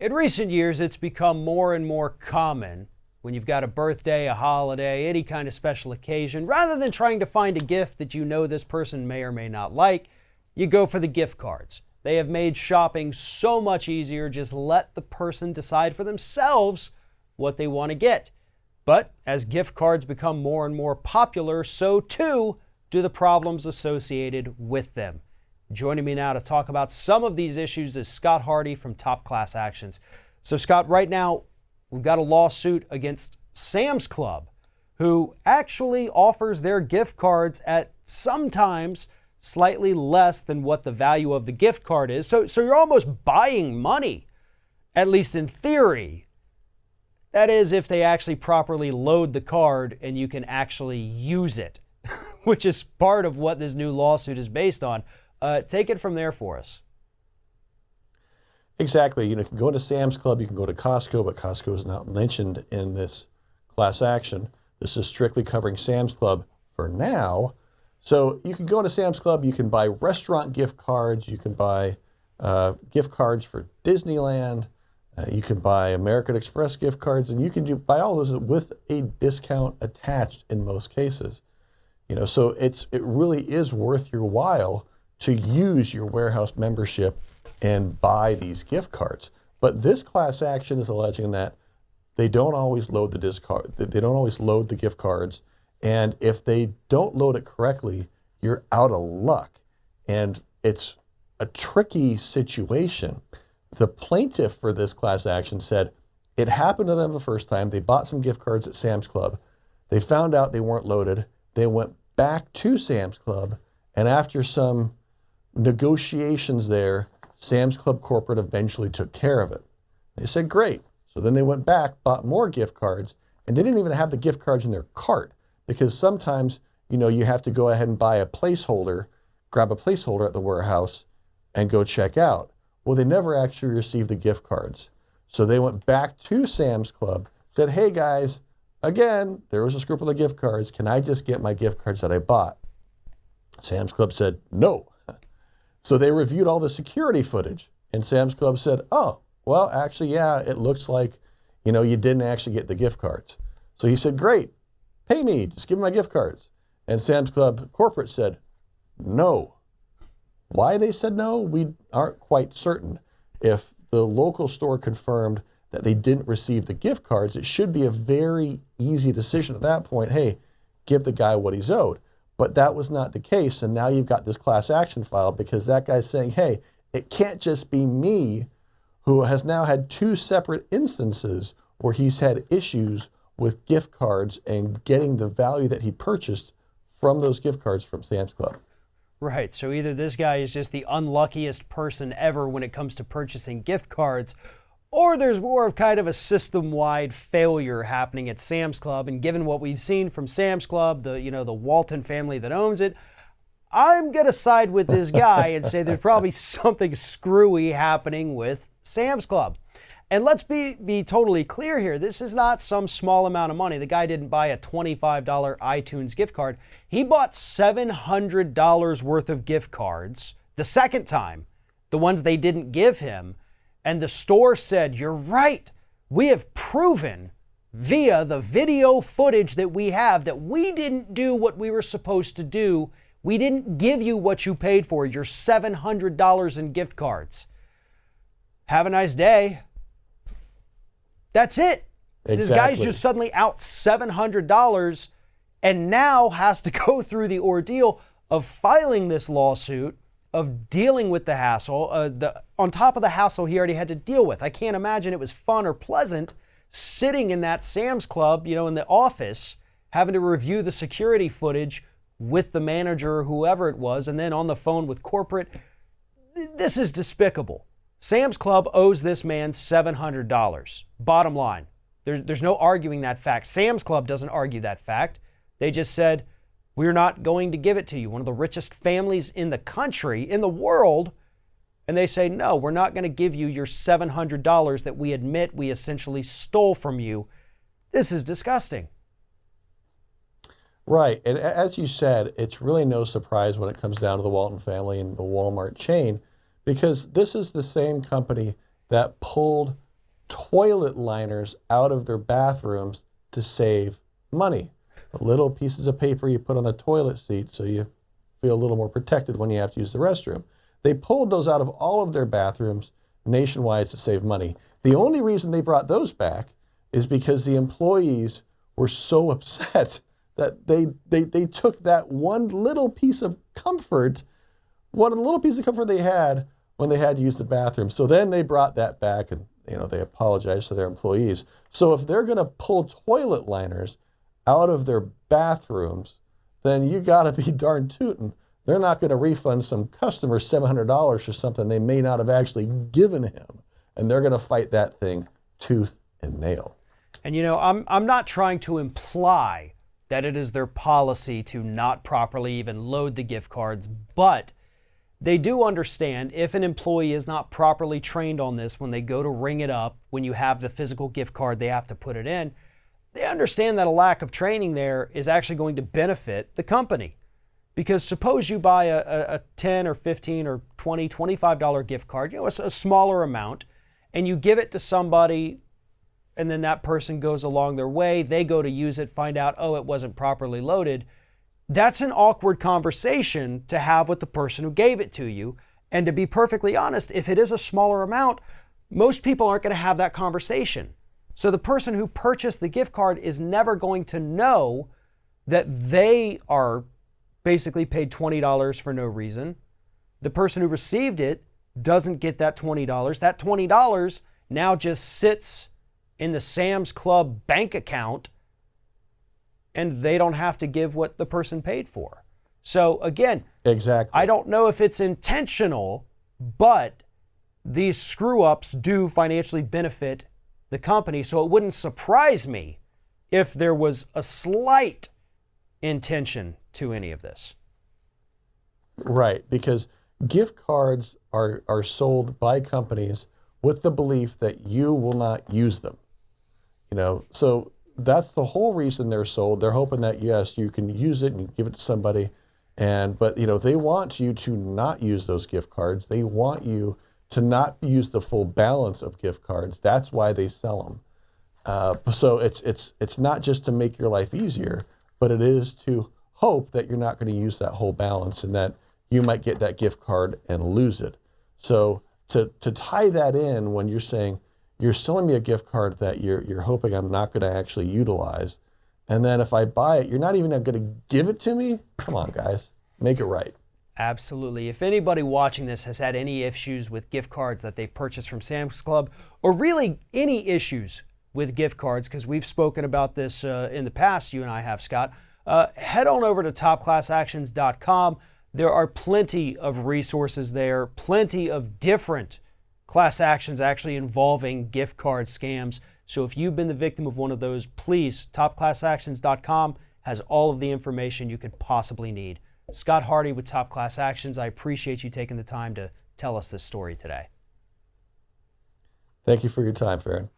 In recent years, it's become more and more common when you've got a birthday, a holiday, any kind of special occasion, rather than trying to find a gift that you know this person may or may not like, you go for the gift cards. They have made shopping so much easier. Just let the person decide for themselves what they want to get. But as gift cards become more and more popular, so too do the problems associated with them. Joining me now to talk about some of these issues is Scott Hardy from Top Class Actions. So Scott, right now we've got a lawsuit against Sam's Club, who actually offers their gift cards at sometimes slightly less than what the value of the gift card is. So you're almost buying money, at least in theory. That is, if they actually properly load the card and you can actually use it, which is part of what this new lawsuit is based on. Take it from there for us. Exactly. You can go into Sam's Club, you can go to Costco, but Costco is not mentioned in this class action. This is strictly covering Sam's Club for now. So you can go to Sam's Club, you can buy restaurant gift cards, you can buy gift cards for Disneyland, you can buy American Express gift cards, and you can buy all those with a discount attached in most cases. So it really is worth your while to use your warehouse membership and buy these gift cards. But this class action is alleging that they don't always load the gift cards, and if they don't load it correctly, you're out of luck. And it's a tricky situation. The plaintiff for this class action said it happened to them the first time. They bought some gift cards at Sam's Club. They found out they weren't loaded. They went back to Sam's Club, and after some negotiations there, Sam's Club corporate eventually took care of it. They said, great. So then they went back, bought more gift cards, and they didn't even have the gift cards in their cart, because sometimes, you have to go ahead and buy a placeholder, grab a placeholder at the warehouse and go check out. Well, they never actually received the gift cards. So they went back to Sam's Club, said, hey guys, again, there was a scruple of gift cards. Can I just get my gift cards that I bought? Sam's Club said, no. So they reviewed all the security footage, and Sam's Club said, oh, well, actually, yeah, it looks like, you didn't actually get the gift cards. So he said, great, pay me, just give me my gift cards. And Sam's Club corporate said, no. Why they said no, we aren't quite certain. If the local store confirmed that they didn't receive the gift cards, it should be a very easy decision at that point. Hey, give the guy what he's owed. But that was not the case, and now you've got this class action filed because that guy's saying, hey, it can't just be me, who has now had two separate instances where he's had issues with gift cards and getting the value that he purchased from those gift cards from Sam's Club. Right, so either this guy is just the unluckiest person ever when it comes to purchasing gift cards, or there's more of kind of a system-wide failure happening at Sam's Club. And given what we've seen from Sam's Club, the Walton family that owns it, I'm going to side with this guy and say there's probably something screwy happening with Sam's Club. And let's be totally clear here. This is not some small amount of money. The guy didn't buy a $25 iTunes gift card. He bought $700 worth of gift cards the second time, the ones they didn't give him. And the store said, you're right. We have proven via the video footage that we have that we didn't do what we were supposed to do. We didn't give you what you paid for, your $700 in gift cards. Have a nice day. That's it. Exactly. This guy's just suddenly out $700 and now has to go through the ordeal of filing this lawsuit, of dealing with the hassle, on top of the hassle he already had to deal with. I can't imagine it was fun or pleasant sitting in that Sam's Club, in the office, having to review the security footage with the manager or whoever it was, and then on the phone with corporate. This is despicable. Sam's Club owes this man $700. Bottom line. There's no arguing that fact. Sam's Club doesn't argue that fact. They just said, we're not going to give it to you. One of the richest families in the country, in the world. And they say, no, we're not going to give you your $700 that we admit we essentially stole from you. This is disgusting. Right. And as you said, it's really no surprise when it comes down to the Walton family and the Walmart chain, because this is the same company that pulled toilet liners out of their bathrooms to save money. The little pieces of paper you put on the toilet seat so you feel a little more protected when you have to use the restroom. They pulled those out of all of their bathrooms nationwide to save money. The only reason they brought those back is because the employees were so upset that they took that one little piece of comfort, they had when they had to use the bathroom. So then they brought that back and they apologized to their employees. So if they're going to pull toilet liners out of their bathrooms, then you got to be darn tootin'. They're not going to refund some customer $700 for something they may not have actually given him. And they're going to fight that thing tooth and nail. And I'm not trying to imply that it is their policy to not properly even load the gift cards, but they do understand if an employee is not properly trained on this when they go to ring it up, when you have the physical gift card, they have to put it in. They understand that a lack of training there is actually going to benefit the company. Because suppose you buy a $10 or $15 or $20, $25 gift card, a smaller amount, and you give it to somebody, and then that person goes along their way, they go to use it, find out, it wasn't properly loaded. That's an awkward conversation to have with the person who gave it to you. And to be perfectly honest, if it is a smaller amount, most people aren't going to have that conversation. So the person who purchased the gift card is never going to know that they are basically paid $20 for no reason. The person who received it doesn't get that $20. That $20 now just sits in the Sam's Club bank account, and they don't have to give what the person paid for. So again, exactly. I don't know if it's intentional, but these screw-ups do financially benefit the company. So it wouldn't surprise me if there was a slight intention to any of this. Right, because gift cards are sold by companies with the belief that you will not use them. So that's the whole reason they're sold. They're hoping that, yes, you can use it and you give it to somebody. But they want you to not use those gift cards. They want you to not use the full balance of gift cards. That's why they sell them. So it's not just to make your life easier, but it is to hope that you're not going to use that whole balance and that you might get that gift card and lose it. So to tie that in when you're saying, you're selling me a gift card that you're hoping I'm not going to actually utilize, and then if I buy it, you're not even going to give it to me? Come on, guys. Make it right. Absolutely. If anybody watching this has had any issues with gift cards that they've purchased from Sam's Club, or really any issues with gift cards, because we've spoken about this in the past, you and I have, Scott, head on over to topclassactions.com. There are plenty of resources there, plenty of different class actions actually involving gift card scams. So if you've been the victim of one of those, please, topclassactions.com has all of the information you could possibly need. Scott Hardy with Top Class Actions, I appreciate you taking the time to tell us this story today. Thank you for your time, Farron.